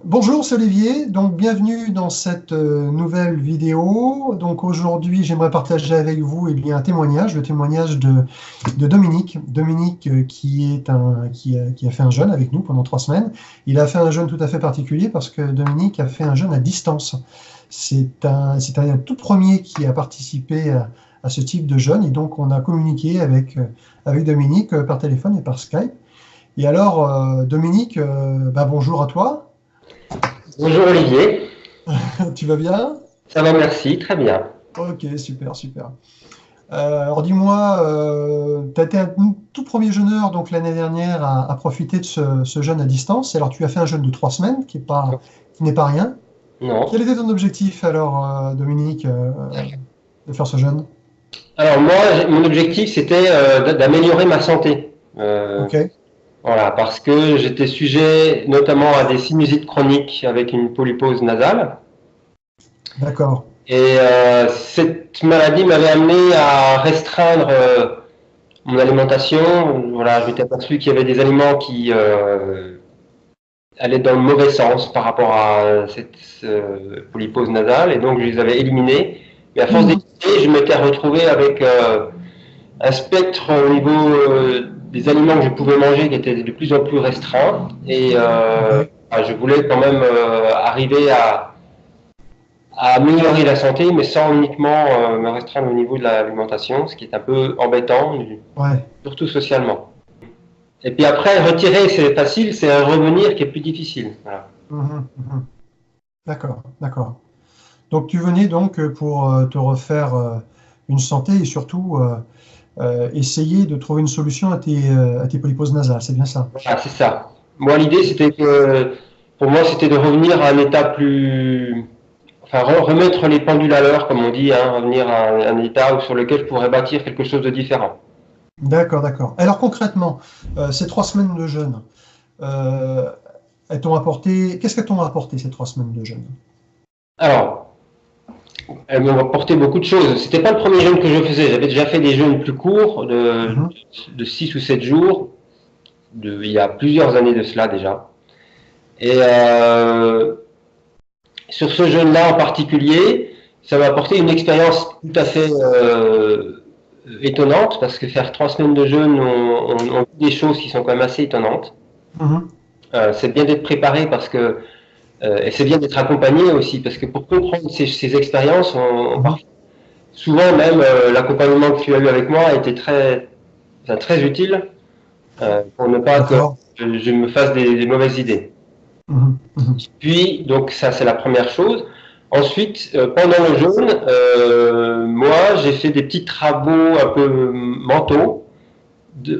Bonjour, c'est Olivier. Donc, bienvenue dans cette nouvelle vidéo. Donc, aujourd'hui, j'aimerais partager avec vous un témoignage, le témoignage de Dominique. Dominique, qui a fait un jeûne avec nous pendant 3 semaines. Il a fait un jeûne tout à fait particulier parce que Dominique a fait un jeûne à distance. C'est un tout premier qui a participé à ce type de jeûne. Et donc, on a communiqué avec Dominique par téléphone et par Skype. Et alors, Dominique, bonjour à toi. Bonjour Olivier, Tu vas bien? ça va, merci, très bien. Ok, super, super. Alors dis-moi, tu as été un tout premier jeûneur donc l'année dernière à profiter de ce jeûne à distance. Alors tu as fait un jeûne de 3 semaines qui n'est pas rien. Non. Quel était ton objectif alors, Dominique, de faire ce jeûne? Alors moi, mon objectif c'était d'améliorer ma santé. Ok, Voilà, parce que j'étais sujet notamment à des sinusites chroniques avec une polypose nasale. d'accord. Et cette maladie m'avait amené à restreindre mon alimentation. Voilà, je m'étais aperçu qu'il y avait des aliments qui allaient dans le mauvais sens par rapport à cette polypose nasale, et donc je les avais éliminés. Mais à force Mhm. d'éliminer, je m'étais retrouvé avec un spectre au niveau des aliments que je pouvais manger qui était de plus en plus restreint. Et Ok. je voulais quand même arriver à améliorer la santé, mais sans uniquement me restreindre au niveau de l'alimentation, ce qui est un peu embêtant, Ouais. surtout socialement. Et puis après, retirer, c'est facile, c'est un revenir qui est plus difficile. Voilà. Mhm, mhm. D'accord, d'accord. Donc tu venais donc pour te refaire une santé et surtout essayer de trouver une solution à tes polyposes nasales, c'est bien ça? Voilà, c'est ça. Moi, l'idée, c'était que, pour moi, c'était de revenir à un état plus, enfin, remettre les pendules à l'heure, comme on dit, hein, revenir à un état sur lequel je pourrais bâtir quelque chose de différent. D'accord, d'accord. Alors concrètement, ces 3 semaines de jeûne, euh, qu'est-ce qu'elles t'ont apporté ces 3 semaines de jeûne? Alors, elles m'ont apporté beaucoup de choses. C'était pas le premier jeûne que je faisais. J'avais déjà fait des jeûnes plus courts, Mhm, de 6 ou 7 jours, il y a plusieurs années de cela déjà. Et sur ce jeûne-là en particulier, ça m'a apporté une expérience tout à fait étonnante, parce que faire 3 semaines de jeûne, on vit des choses qui sont quand même assez étonnantes. mhm, C'est bien d'être préparé parce que et c'est bien d'être accompagné aussi, parce que pour comprendre ces expériences, mhm. souvent même l'accompagnement que tu as eu avec moi a été très utile pour ne pas que D'accord. je me fasse des mauvaises idées. Mhm, mhm, Puis, donc ça c'est la première chose. Ensuite, pendant le jeûne, moi j'ai fait des petits travaux un peu mentaux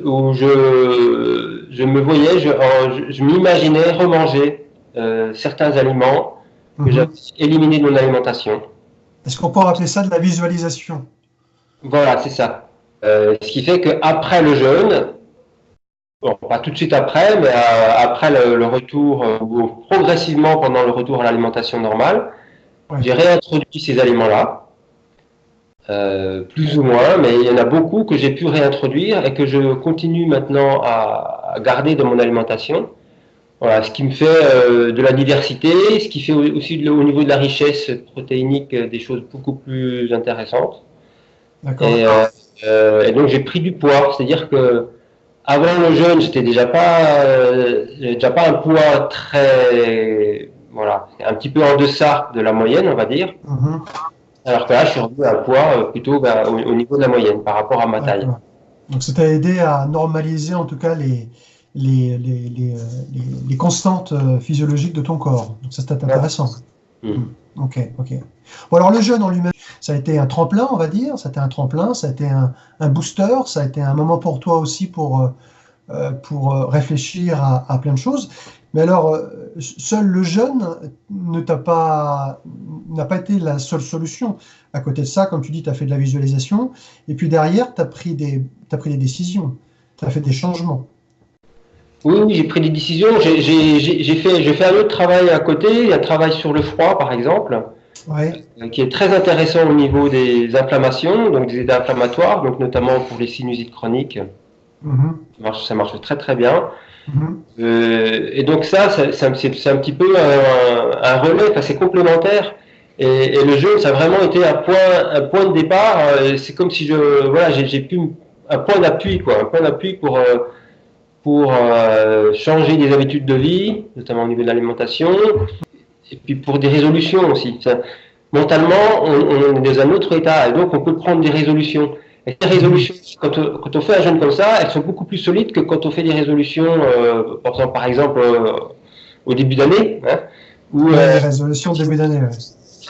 où je me voyais, je m'imaginais remanger certains aliments que j'avais mhm. éliminés de mon alimentation. Est-ce qu'on peut appeler ça de la visualisation? Voilà, c'est ça. Ce qui fait qu'après le jeûne, bon, pas tout de suite après, mais après le retour, ou progressivement pendant le retour à l'alimentation normale, Ouais. j'ai réintroduit ces aliments-là, plus ou moins, mais il y en a beaucoup que j'ai pu réintroduire et que je continue maintenant à garder dans mon alimentation. Voilà, ce qui me fait de la diversité, ce qui fait aussi au niveau de la richesse protéinique des choses beaucoup plus intéressantes. Et, D'accord. et donc j'ai pris du poids, c'est-à-dire que avant le jeûne, j'avais déjà pas un poids très, voilà, un petit peu en deçà de la moyenne, on va dire. Mhm. Alors que là, je suis revenu à un poids plutôt au niveau de la moyenne par rapport à ma taille. D'accord. Donc, ça t'a aidé à normaliser en tout cas les constantes physiologiques de ton corps. Donc, ça, c'est Ouais. intéressant. Mm. Hmm. Ok, ok. Bon, alors, le jeûne en lui-même, ça a été un tremplin, on va dire. Ça a été un tremplin, ça a été un booster, ça a été un moment pour toi aussi pour réfléchir à plein de choses. Mais alors, seul le jeûne n'a pas été la seule solution. À côté de ça, comme tu dis, tu as fait de la visualisation. Et puis derrière, t'as pris des décisions. Tu as fait des changements. Oui, oui, j'ai pris des décisions. J'ai fait un autre travail à côté, un travail sur le froid, par exemple, Ouais. qui est très intéressant au niveau des inflammations, donc des inflammatoires, donc notamment pour les sinusites chroniques. Mhm. Ça marche très très bien. Mhm. Et donc c'est un petit peu un relais, enfin, c'est complémentaire. Et le jeûne, ça a vraiment été un point de départ. C'est comme si voilà, j'ai pu un point d'appui, quoi, un point d'appui pour changer des habitudes de vie, notamment au niveau de l'alimentation, et puis pour des résolutions aussi. Mentalement, on est dans un autre état, et donc on peut prendre des résolutions. Et ces Mhm. résolutions, quand on fait un jeûne comme ça, elles sont beaucoup plus solides que quand on fait des résolutions, par exemple au début d'année, hein, où Ouais, les résolutions de début d'année, ouais.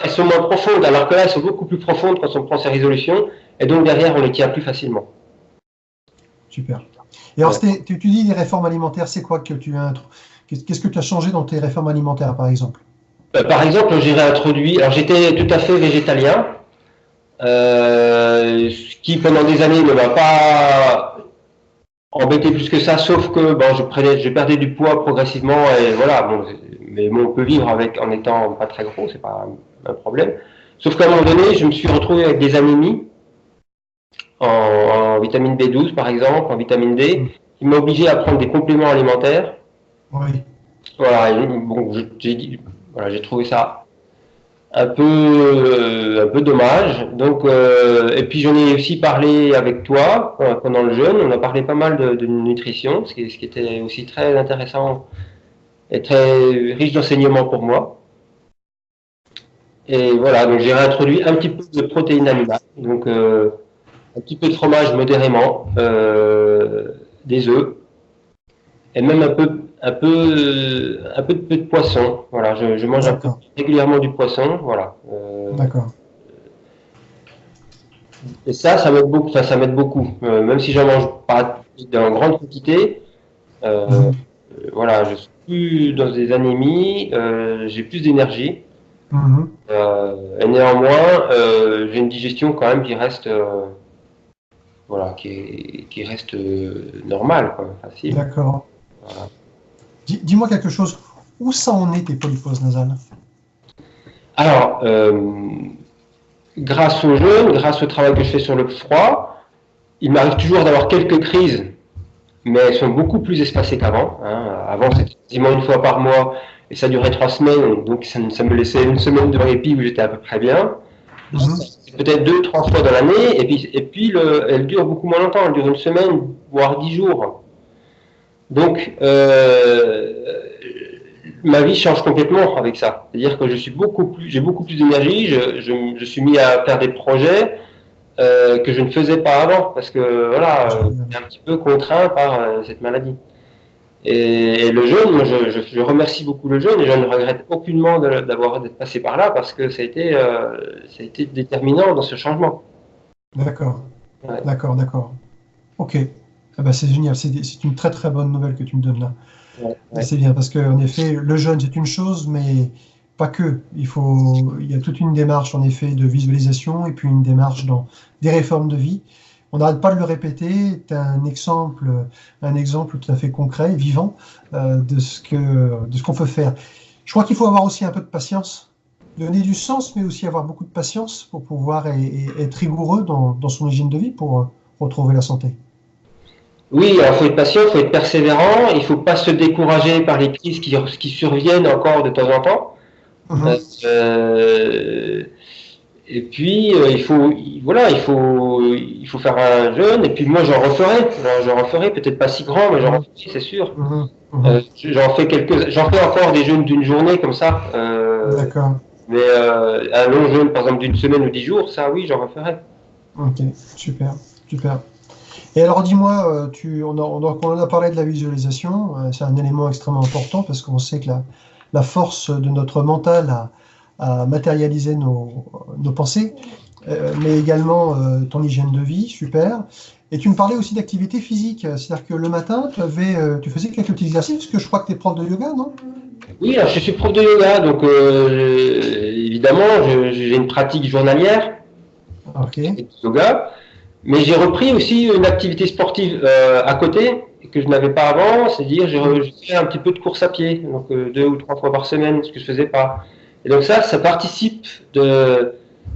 elles sont moins profondes, alors que là, elles sont beaucoup plus profondes quand on prend ces résolutions, et donc derrière, on les tient plus facilement. Super. Et alors, Ouais. tu dis les réformes alimentaires, c'est quoi que tu as qu'est-ce que tu as changé dans tes réformes alimentaires, par exemple? Par exemple, j'ai réintroduit, alors j'étais tout à fait végétalien, ce qui pendant des années ne m'a pas embêté plus que ça, sauf que bon, je perdais du poids progressivement et voilà. Bon, mais bon, on peut vivre avec en étant pas très gros, c'est pas un problème. Sauf qu'à un moment donné, je me suis retrouvé avec des anémies en vitamine B12 par exemple, en vitamine Mm. D, qui m'a obligé à prendre des compléments alimentaires. Oui, Voilà, et bon, voilà, j'ai trouvé ça un peu dommage. Donc, et puis j'en ai aussi parlé avec toi pendant le jeûne. On a parlé pas mal de nutrition, ce qui était aussi très intéressant et très riche d'enseignements pour moi. Et voilà, donc j'ai réintroduit un petit peu de protéines animales, donc un petit peu de fromage modérément, des œufs, et même un peu de poisson. Voilà, je mange un peu d'accord, régulièrement du poisson. Voilà. d'accord. Et ça m'aide beaucoup. Enfin, ça m'aide beaucoup. Même si j'en mange pas en grande quantité, euh, Mhm. voilà, je suis plus dans des anémies, j'ai plus d'énergie. Mhm. Et néanmoins, j'ai une digestion quand même qui reste, voilà, qui reste normale, quoi, facile. D'accord. Voilà. Dis-moi quelque chose. Où ça en est tes polyposes nasales? Alors, grâce au jeûne, grâce au travail que je fais sur le froid, il m'arrive toujours d'avoir quelques crises, mais elles sont beaucoup plus espacées qu'avant, hein. Avant, c'était quasiment une fois par mois et ça durait 3 semaines, donc ça me laissait une semaine de répit où j'étais à peu près bien. Mhm. C'est peut-être 2, 3 fois dans l'année, et puis elle dure beaucoup moins longtemps, elle dure une semaine, voire 10 jours. Donc, ma vie change complètement avec ça. C'est-à-dire que j'ai beaucoup plus d'énergie, je suis mis à faire des projets que je ne faisais pas avant, parce que voilà, Génial. j'étais un petit peu contraint par cette maladie. Et le jeûne, moi, je remercie beaucoup le jeûne et je ne regrette aucunement d'être passé par là parce que ça a été déterminant dans ce changement. D'accord, Ouais, d'accord, d'accord. Ok. Ah bah, c'est génial. C'est une très très bonne nouvelle que tu me donnes là. ouais, Et ouais. c'est bien parce qu'en effet, le jeûne, c'est une chose, mais pas que. Il y a toute une démarche en effet de visualisation et puis une démarche dans des réformes de vie. On n'arrête pas de le répéter. Tu as un exemple tout à fait concret, vivant, de ce qu'on peut faire. Je crois qu'il faut avoir aussi un peu de patience, donner du sens, mais aussi avoir beaucoup de patience pour pouvoir et être rigoureux dans son hygiène de vie pour retrouver la santé. Oui, alors il faut être patient, il faut être persévérant, il ne faut pas se décourager par les crises qui surviennent encore de temps en temps. Euh, Mhm. euh, et puis voilà, il faut faire un jeûne. Et puis moi, j'en referai, peut-être pas si grand, mais j'en Mhm. referai, c'est sûr. Mhm. Mhm. J'en fais encore des jeûnes d'une journée comme ça. D'accord. Mais un long jeûne, par exemple, d'une semaine ou 10 jours, ça, oui, j'en referai. Ok, super, super. Et alors dis-moi, on en a parlé de la visualisation, c'est un élément extrêmement important parce qu'on sait que la force de notre mental à matérialiser nos pensées, mais également ton hygiène de vie, super. Et tu me parlais aussi d'activité physique, c'est-à-dire que le matin, tu faisais quelques petits exercices, parce que je crois que tu es prof de yoga, non? Oui, alors je suis prof de yoga, donc évidemment, j'ai une pratique journalière Ok. de yoga, mais j'ai repris aussi une activité sportive à côté que je n'avais pas avant, c'est-à-dire Mm. je fais un petit peu de course à pied, donc 2 ou 3 fois par semaine, ce que je faisais pas. Et donc ça participe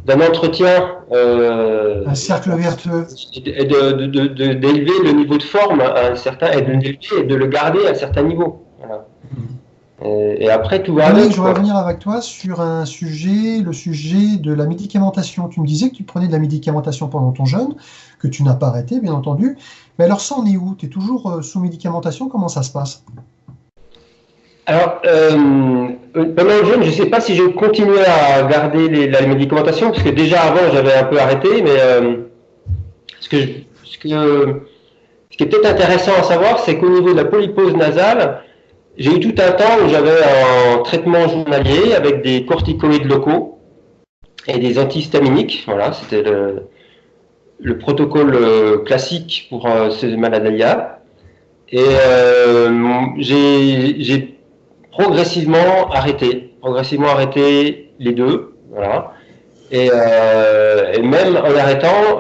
d'un entretien Un cercle vertueux. et d'élever le niveau de forme à un certain, et de le garder à un certain niveau. Voilà. Et après, tout va Oui, avec. je voudrais revenir avec toi sur un sujet, le sujet de la médicamentation. Tu me disais que tu prenais de la médicamentation pendant ton jeûne, que tu n'as pas arrêté, bien entendu. Mais alors, ça en est où? Tu es toujours sous médicamentation? Comment ça se passe? Alors, pendant le jeûne, je ne sais pas si je continuais à garder la médicamentation, parce que déjà avant, j'avais un peu arrêté, mais ce que je- ce que- ce qui est peut-être intéressant à savoir, c'est qu'au niveau de la polypose nasale, j'ai eu tout un temps où j'avais un traitement journalier avec des corticoïdes locaux et des antihistaminiques. Voilà, c'était le protocole classique pour ces maladies-là. Et j'ai progressivement arrêté les deux. Voilà. Et même en arrêtant,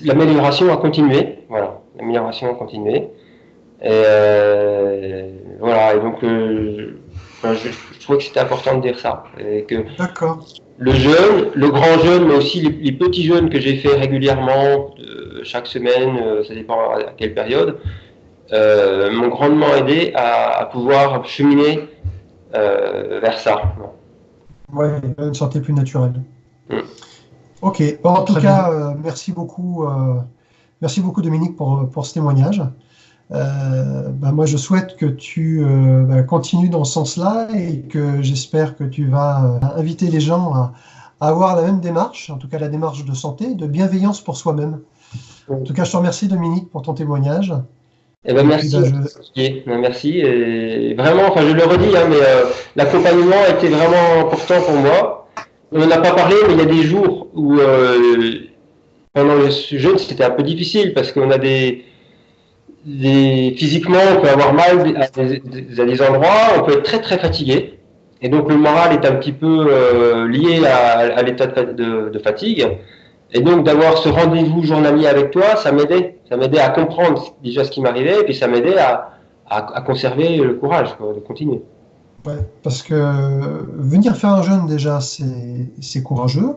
l'amélioration a continué. Voilà, l'amélioration a continué. Et voilà, et donc je trouvais que c'était important de dire ça. Et que D'accord. le jeûne, le grand jeûne, mais aussi les petits jeûnes que j'ai fait régulièrement, chaque semaine, ça dépend à quelle période, m'ont grandement aidé à pouvoir cheminer vers ça. Ouais, une santé plus naturelle. Mm. Ok. Bon, en tout Très cas, merci beaucoup Dominique pour ce témoignage. Moi, je souhaite que tu continues dans ce sens-là et que j'espère que tu vas inviter les gens à avoir la même démarche, en tout cas la démarche de santé, de bienveillance pour soi-même. En tout cas, je te remercie Dominique pour ton témoignage. Eh ben, merci. Merci. Et vraiment, enfin, je le redis, hein, mais l'accompagnement a été vraiment important pour moi. On n'en a pas parlé, mais il y a des jours où, pendant le jeûne, c'était un peu difficile parce qu'on a physiquement, on peut avoir mal à des endroits, on peut être très très fatigué. Et donc le moral est un petit peu lié à l'état de fatigue. Et donc d'avoir ce rendez-vous journalier avec toi, ça m'aidait. Ça m'aidait à comprendre déjà ce qui m'arrivait, et puis ça m'aidait à conserver le courage, quoi, de continuer. Ouais, parce que venir faire un jeûne, déjà, c'est courageux.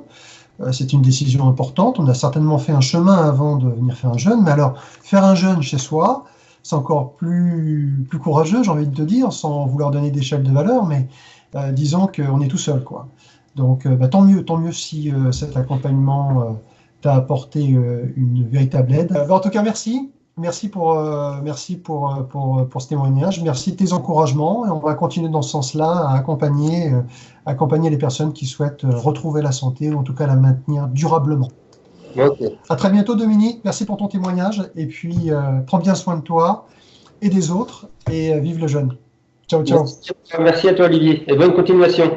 C'est une décision importante. On a certainement fait un chemin avant de venir faire un jeûne. Mais alors, faire un jeûne chez soi, c'est encore plus courageux, j'ai envie de te dire, sans vouloir donner d'échelle de valeur, mais disons qu'on est tout seul, quoi. Donc, tant mieux si cet accompagnement t'a apporté une véritable aide. En tout cas, merci. Merci pour ce témoignage. Merci de tes encouragements. Et on va continuer dans ce sens-là à accompagner les personnes qui souhaitent retrouver la santé ou en tout cas la maintenir durablement. Okay. À très bientôt, Dominique. Merci pour ton témoignage. Et puis, prends bien soin de toi et des autres. Et vive le jeûne. Ciao, ciao. Merci à toi, Olivier. Et bonne continuation.